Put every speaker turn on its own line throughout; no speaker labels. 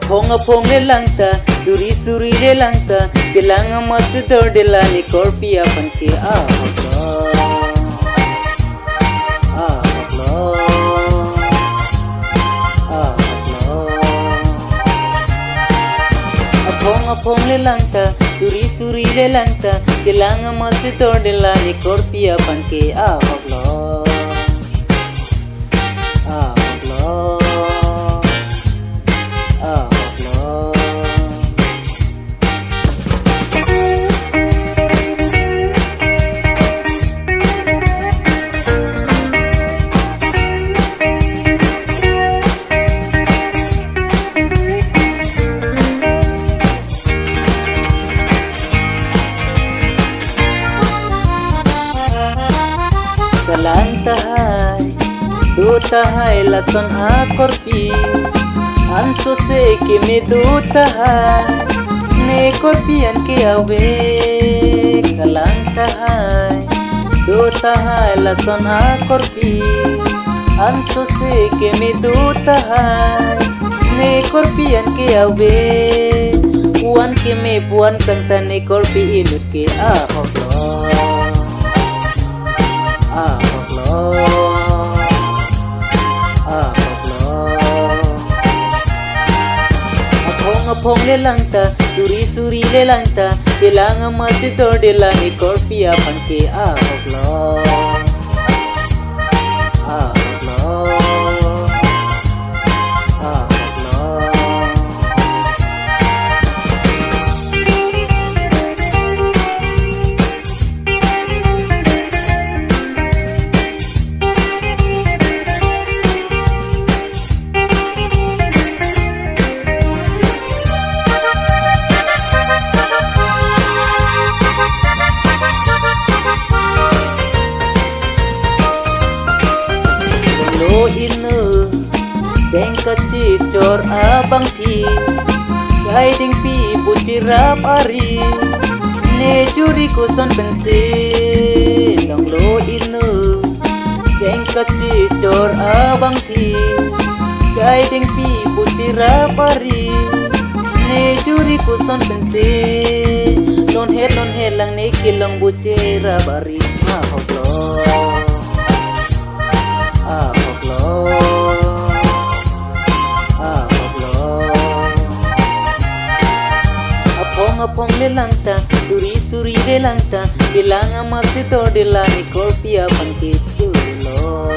Apong le langta, suri le langta, kailangan matudor de la ni korpi apan ke Apong le langta, suri le langta, kailangan matudor de la ni korpi apan ke Kalantahay, dutahay laton korpi, anso se ke me dutahay, ne korpian ke awe. Kalantahay, dutahay laton korpi, anso se ke me dutahay, ne korpian ke awe. Puan ke me puan kanta ne korpi inut ke Apong le langta, suri le langta, kailangan matudor de la ni korpi apan ke inu deng kecicor abang ti guiding pi bucirap ari ne juri kuson bensin dong lo inu deng kecicor abang ti guiding pi bucirap ari ne juri kuson bensin non het lang ne kilong bucirap ari Apong le langta, suri le langta, kailangan matudor de la ni korpi apan ke chulo.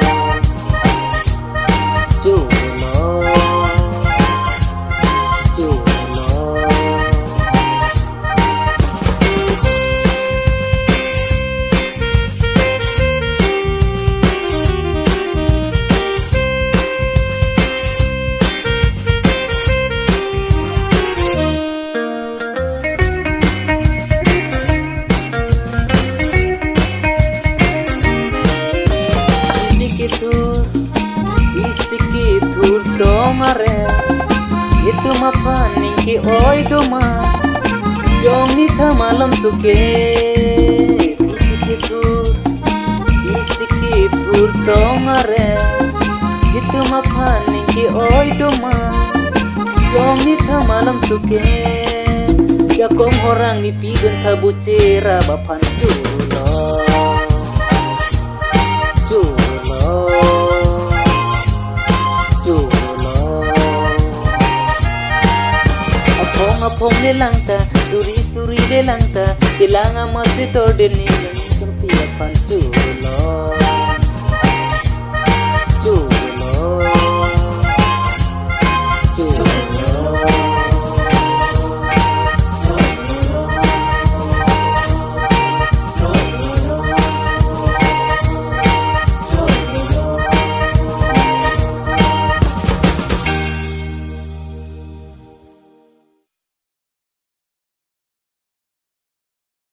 Domare itu mapaning ki oi doma jong ni malam suke isikitur domare itu mapaning ki oi doma jong ni malam suke jakong orang ni pigen tabucera bapan chulo Apong le langta, suri le langta, kailangan matudor de ni korpi apan chulo.